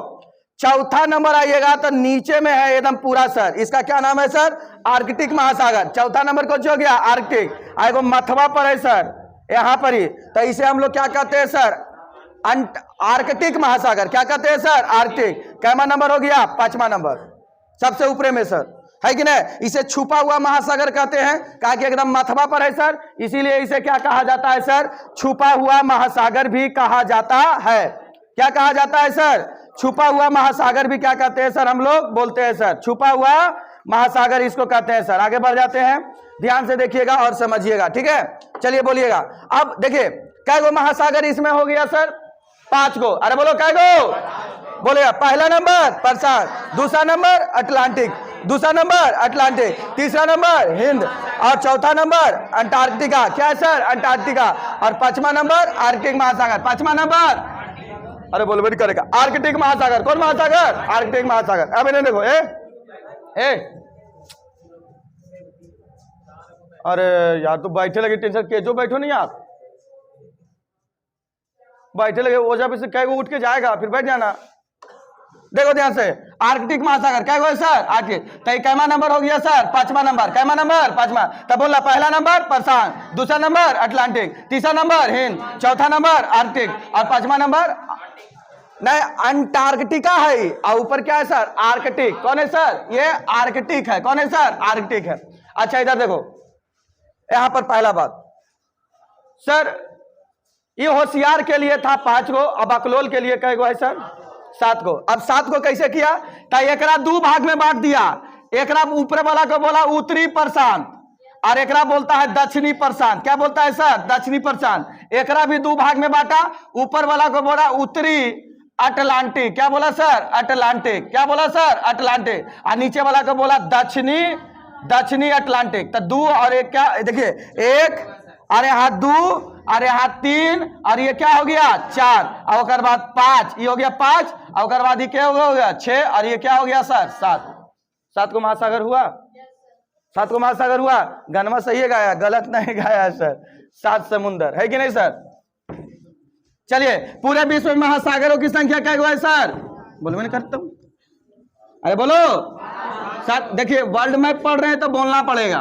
चौथा नंबर आइएगा तो नीचे में है एकदम पूरा सर, इसका क्या नाम है सर? आर्कटिक महासागर। चौथा नंबर कौन हो गया? आर्कटिक। आएगो मथवा पर है सर, यहां पर ही, तो इसे हम लोग क्या कहते हैं सर? आर्कटिक महासागर। क्या कहते हैं सर? आर्कटिक। कैमा नंबर हो गया? पांचवा नंबर, सबसे ऊपरे में सर, है कि नहीं? इसे छुपा हुआ महासागर कहते हैं, कहा कि एकदम मथवा पर है सर, इसीलिए इसे क्या कहा जाता है सर? छुपा हुआ महासागर भी कहा जाता है। क्या कहा जाता है सर? छुपा हुआ महासागर भी क्या कहते हैं सर? हम लोग बोलते हैं सर छुपा हुआ महासागर, इसको कहते हैं सर। आगे बढ़ जाते हैं, ध्यान से देखिएगा और समझिएगा। ठीक है, चलिए बोलिएगा। अब देखिए कै गो महासागर इसमें हो गया सर? 5 गो। अरे बोलो कै गो? बोलेगा। पहला नंबर प्रशांत, दूसरा नंबर अटलांटिक, दूसरा नंबर अटलांटिक, तीसरा नंबर हिंद, और चौथा नंबर अंटार्कटिका। क्या है सर? अंटार्कटिका। और पांचवा नंबर आर्कटिक महासागर। पांचवा नंबर, अरे बोल बेटी करेगा, आर्कटिक महासागर। कौन महासागर? आर्कटिक महासागर। अब इन्हें देखो, अरे यार तो बैठे लगे टेंशन के, जो बैठो नहीं आप, बैठे लगे वो जब इसे कई उठ के जाएगा, फिर बैठ जाना। देखो ध्यान से, आर्कटिक महासागर क्या है सर? आर्कटिक। तो कैमा नंबर हो गया सर? पांचवा नंबर। कैमा नंबर? पांचवा। तब बोला पहला नंबर प्रशांत, दूसरा नंबर अटलांटिक, तीसरा नंबर हिंद, चौथा नंबर आर्कटिक, और पांचवा नंबर नहीं अंटार्कटिका है, और ऊपर क्या है सर? आर्कटिक। कौन है सर? ये आर्कटिक है। कौन है सर? आर्कटिक है। अच्छा इधर देखो, यहां पर पहला बात सर, ये होशियार के लिए था 5 गो, अब अकलोल के लिए कै गो है सर? 7 गो। अब 7 को कैसे किया? तो एकरा 2 भाग में बांट दिया। एकरा ऊपर वाला को बोला उत्तरी प्रशांत, और एकरा बोलता है दक्षिणी प्रशांत। क्या बोलता है सर? दक्षिणी प्रशांत। एकरा भी 2 भाग में बांटा, ऊपर वाला को बोला उत्तरी अटलांटिक। क्या बोला सर? अटलांटिक। क्या बोला सर? अटलांटिक। और नीचे वाला को बोला दक्षिणी अटलांटिक। तो 2 और 1 क्या? देखिए 1 और यहाँ 2, और यहाँ 3 और ये क्या हो गया 4 और उसके बाद 5, ये हो गया 5 और उसके बाद ये क्या हो गया 6 और ये क्या हो गया सर 7। 7 को महासागर हुआ, 7 को महासागर हुआ। गनमा सही है गाया, गलत नहीं गाया है सर। 7 समुंदर है कि नहीं सर। चलिए पूरे विश्व में महासागरों की संख्या क्या हुआ है सर, बोलो मैंने करता हूं, अरे बोलो सर। देखिए वर्ल्ड मैप पढ़ रहे हैं तो बोलना पड़ेगा,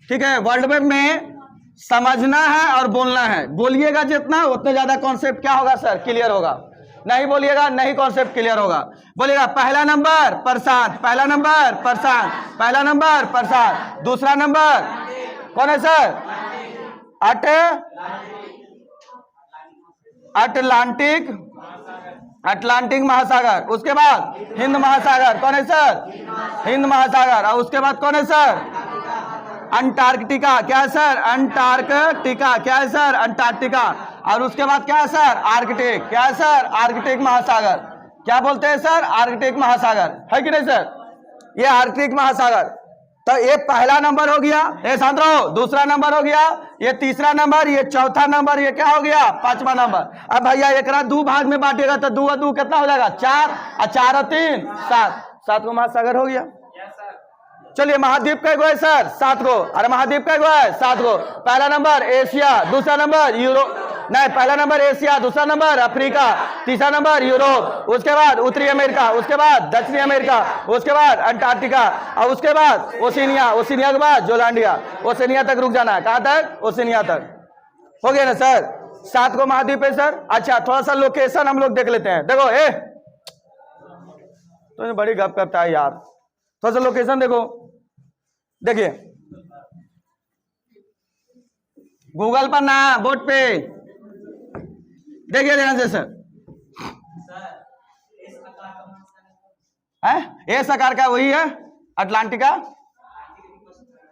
ठीक है। वर्ल्ड मैप में समझना है और बोलना है। बोलिएगा जितना उतने ज्यादा कॉन्सेप्ट क्या होगा सर, क्लियर होगा। नहीं बोलिएगा नहीं कॉन्सेप्ट क्लियर होगा। बोलिएगा पहला नंबर प्रशांत, पहला नंबर प्रशांत, पहला नंबर प्रशांत। दूसरा नंबर कौन है सर, अटलांटिक, अटलांटिक महासागर। उसके बाद हिंद महासागर, कौन है सर, हिंद महासागर। और उसके बाद कौन है सर, अंटार्कटिका, क्या है सर, अंटार्कटिका, क्या है सर, अंटार्कटिका। और उसके बाद क्या है सर, आर्कटिक, क्या है सर, आर्कटिक महासागर। क्या बोलते हैं सर, आर्कटिक महासागर, है कि नहीं सर, ये आर्कटिक महासागर। तो ये पहला नंबर हो गया, ये शांत रहो। दूसरा नंबर हो गया, ये तीसरा नंबर, ये चौथा नंबर, ये क्या हो गया पांचवा नंबर। अब भैया एक दो भाग में बांटेगा तो 2 और 2 कितना हो जाएगा 4 और 4 और 3 7, 7 को महासागर हो गया। चलिए महाद्वीप का है सर 7 को, अरे महाद्वीप का है 7 को। पहला नंबर एशिया, दूसरा नंबर यूरोप, नहीं पहला नंबर एशिया, दूसरा नंबर अफ्रीका, तीसरा नंबर यूरोप, उसके बाद उत्तरी अमेरिका, उसके बाद दक्षिणी अमेरिका, उसके बाद अंटार्कटिका और उसके बाद ओशिनिया, ओशिनिया के बाद जोलांडिया। ओशिनिया तक रुक जाना है, कहां तक, ओशिनिया तक। हो गया ना सर, 7 को महाद्वीप है सर। अच्छा थोड़ा सा लोकेशन हम लोग देख लेते हैं। देखो तो बड़ी गप करता है यार, थोड़ा सा लोकेशन देखो। देखिए गूगल पर ना, बोर्ड पे देखिए ध्यान से सर। एस आकार का वही है अटलांटिका,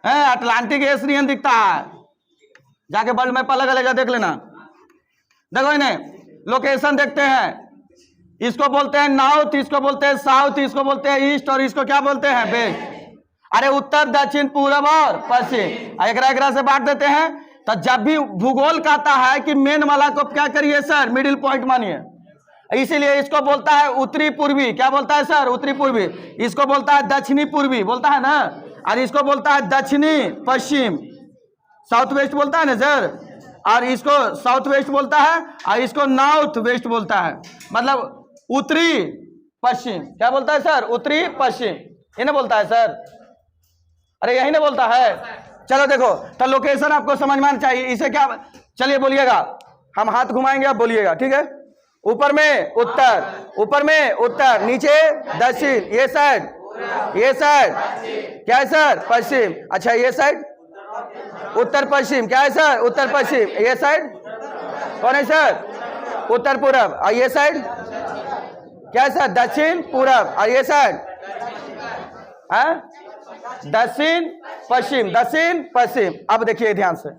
अटलांटिक एस नहीं दिखता है, जाके वर्ल्ड मैप अलग अलग देख लेना। देखो इन्हें लोकेशन देखते हैं, इसको बोलते हैं नॉर्थ, इसको बोलते हैं साउथ, इसको बोलते हैं ईस्ट और इसको क्या बोलते हैं वेस्ट। अरे उत्तर दक्षिण पूर्व और पश्चिम एक से बांट देते हैं। तो जब भी भूगोल कहता है कि मेन वाला को क्या करिए सर, मिडिल पॉइंट मानिए, इसीलिए इसको बोलता है उत्तरी पूर्वी, क्या बोलता है सर, उत्तरी पूर्वी। इसको बोलता है दक्षिणी पूर्वी, बोलता है ना, और इसको बोलता है दक्षिणी पश्चिम, साउथ वेस्ट बोलता है ना सर, और इसको साउथ वेस्ट बोलता है और इसको नॉर्थ वेस्ट बोलता है, मतलब उत्तरी पश्चिम। क्या बोलता है सर, उत्तरी पश्चिम, ये ना बोलता है सर, अरे यही ना बोलता है। चलो देखो तो लोकेशन आपको समझ में आना चाहिए। इसे क्या, चलिए बोलिएगा, हम हाथ घुमाएंगे आप बोलिएगा, ठीक है। ऊपर में उत्तर, ऊपर में उत्तर, नीचे दक्षिण, ये साइड, ये साइड क्या है सर, पश्चिम। अच्छा ये साइड उत्तर पश्चिम, क्या है सर, उत्तर पश्चिम। ये साइड कौन है सर, उत्तर पूरब। और ये साइड क्या है सर, दक्षिण पूरब। और ये साइड दक्षिण पश्चिम, दक्षिण पश्चिम। अब देखिए ध्यान से,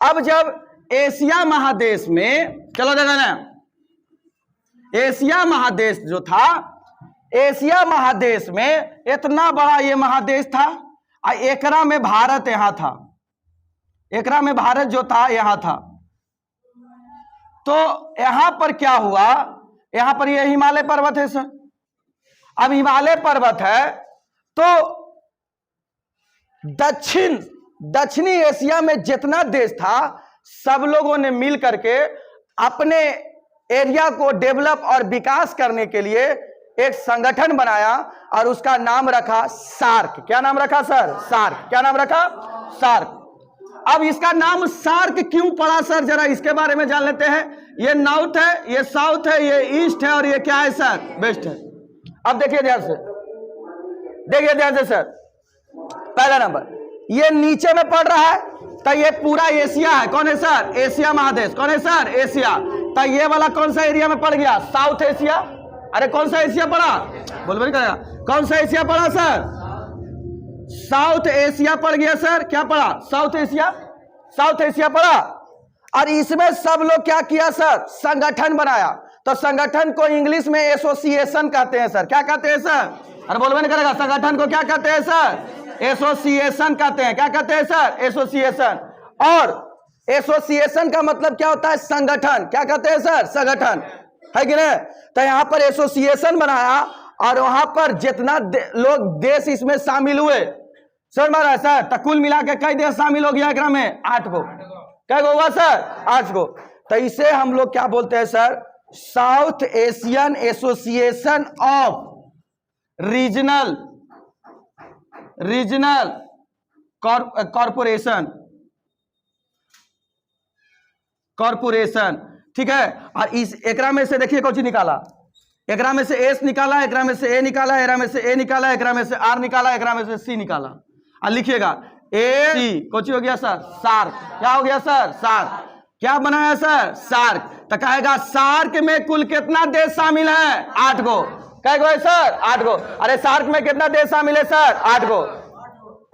अब जब एशिया महादेश में, चलो देखा ना, एशिया महादेश जो था, एशिया महादेश में इतना बड़ा ये महादेश था, एकरा में भारत यहां था, एकरा में भारत जो था यहां था। तो यहां पर क्या हुआ, यहां पर ये हिमालय पर्वत है सर। अब हिमालय पर्वत है तो दक्षिणी एशिया में जितना देश था सब लोगों ने मिल करके अपने एरिया को डेवलप और विकास करने के लिए एक संगठन बनाया और उसका नाम रखा सार्क। क्या नाम रखा सर, सार्क। क्या नाम रखा, सार्क। अब इसका नाम सार्क क्यों पड़ा सर, जरा इसके बारे में जान लेते हैं। ये नॉर्थ है, ये साउथ है, ये ईस्ट है और ये क्या है सर, वेस्ट है। अब देखिए ध्यान से, देखिए ध्यान से सर। पहला नंबर ये नीचे में पड़ रहा है तो ये पूरा एशिया है, कौन है सर, एशिया महादेश, कौन है सर, एशिया। तो ये वाला कौन सा एरिया में पड़ गया, साउथ एशिया। अरे कौन सा एशिया पड़ा, बोल बोल करेगा, कौन सा एशिया पड़ा सर, साउथ एशिया पड़ गया सर। क्या पड़ा, साउथ एशिया, साउथ एशिया पड़ा। और इसमें सब लोग क्या किया सर, संगठन बनाया। तो संगठन को इंग्लिश में एसोसिएशन कहते हैं सर। क्या कहते हैं सर, अरे बोलबे नहीं करेगा, संगठन को क्या कहते हैं सर, एसोसिएशन कहते हैं। क्या कहते हैं सर, एसोसिएशन। और एसोसिएशन का मतलब क्या होता है? संगठन। क्या कहते हैं सर? संगठन, है कि नहीं? तो यहाँ पर एसोसिएशन बनाया और वहां पर जितना लोग देश इसमें शामिल हुए सर, मारा सर, तो कुल मिला के कई देश शामिल हो गया एकरा में? 8 गो। क्या होगा सर? 8 गो। तो इसे हम लोग क्या बोलते हैं sir? South Asian association of regional corporation, ठीक है। और इस एकरा में से देखिए कौन सी निकाला, एकरा में से एस निकाला, एकरा में से ए निकाला, एकरा में से ए निकाला, एकरा में से आर निकाला, एकरा में से सी निकाला। और लिखिएगा ए सी कौन हो गया सर? सार्क। क्या हो गया सर? सार्क। क्या बनाया सर? सार्क। तो कहेगा सार्क में कुल कितना देश शामिल है? 8 गो। क्या गो है सर? 8 गो। अरे सार्क में कितना देश शामिल है सर? 8 गो।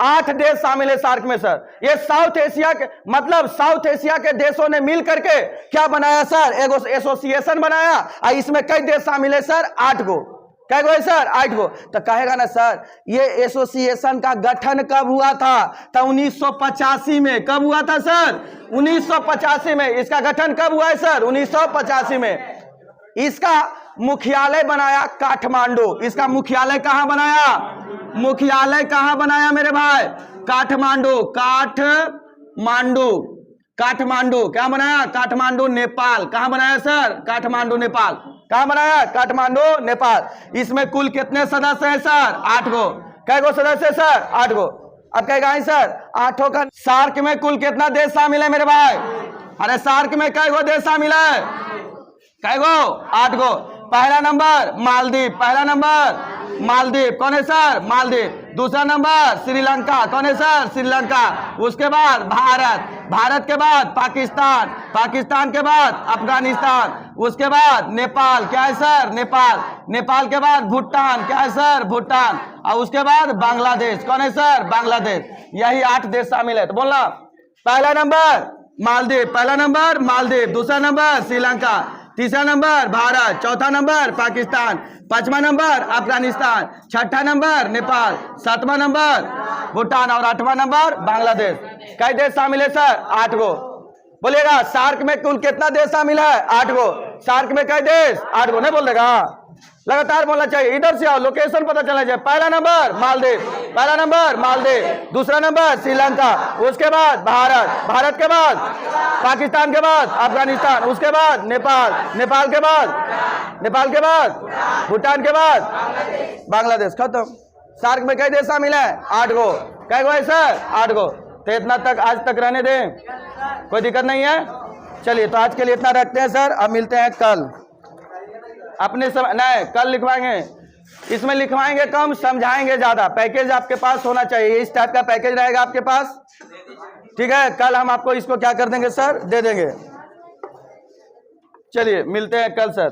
8 देश शामिल है सार्क में सर। ये साउथ एशिया के मतलब साउथ एशिया के देशों ने मिल करके क्या बनाया सर? एगो एसोसिएशन बनाया और इसमें कई देश शामिल है सर? 8 गो। क्या गो है सर? 8 गो। तो कहेगा ना सर ये एसोसिएशन का गठन कब हुआ था? तो 1985 में। कब हुआ था सर? 1985 में। इसका गठन कब हुआ है सर? 1985 में। इसका मुख्यालय बनाया काठमांडू। इसका मुख्यालय कहां बनाया? मुख्यालय कहां बनाया मेरे भाई? काठमांडू। काठमांडू क्या बनाया? काठमांडू नेपाल। कहां बनाया सर? काठमांडू नेपाल। कहां बनाया? काठमांडू नेपाल। इसमें कुल कितने सदस्य हैं सर? 8 गो। कै गो सदस्य सर? 8 गो। अब कहेगा सर 8 का सार्क में कुल कितना देश शामिल है मेरे भाई? अरे सार्क में कै गो देश शामिल है? कै गो? 8 गो। पहला नंबर मालदीव। पहला नंबर मालदीव। कौन है सर? मालदीव। दूसरा नंबर श्रीलंका। कौन है सर? श्रीलंका। उसके बाद भारत। भारत के बाद पाकिस्तान। पाकिस्तान के बाद अफगानिस्तान। उसके बाद नेपाल। क्या है सर? नेपाल। नेपाल के बाद भूटान। क्या है सर? भूटान। और उसके बाद बांग्लादेश। कौन है सर? बांग्लादेश। यही 8 देश शामिल है। तो बोलना पहला नंबर मालदीव। पहला नंबर मालदीव। दूसरा नंबर श्रीलंका। तीसरा नंबर भारत। चौथा नंबर पाकिस्तान। पांचवा नंबर अफगानिस्तान। छठा नंबर नेपाल। सातवां नंबर भूटान और 8वां नंबर बांग्लादेश। कई देश शामिल है सर? 8 गो। बोलिएगा सार्क में कुल कितना देश शामिल है? 8 गो। सार्क में कई देश? 8 गो। नहीं बोल देगा, लगातार बोलना चाहिए। इधर से आओ, लोकेशन पता चला जाए। पहला नंबर मालदीव। पहला नंबर मालदीव। दूसरा नंबर श्रीलंका। उसके बाद भारत। भारत के बाद पाकिस्तान के बाद अफगानिस्तान। उसके बाद नेपाल। नेपाल के बाद भूटान के बाद बांग्लादेश। खत्म। सार्क में कई देश शामिल है? 8 गो। कै गो है सर? 8 गो। तो इतना तक आज तक रहने दें, कोई दिक्कत नहीं है। चलिए तो आज के लिए इतना रखते हैं सर। अब मिलते हैं कल अपने समय। नहीं, कल लिखवाएंगे। इसमें लिखवाएंगे कम, समझाएंगे ज्यादा। पैकेज आपके पास होना चाहिए। इस टाइप का पैकेज रहेगा आपके पास, ठीक है। कल हम आपको इसको क्या कर देंगे सर? दे देंगे। चलिए मिलते हैं कल सर।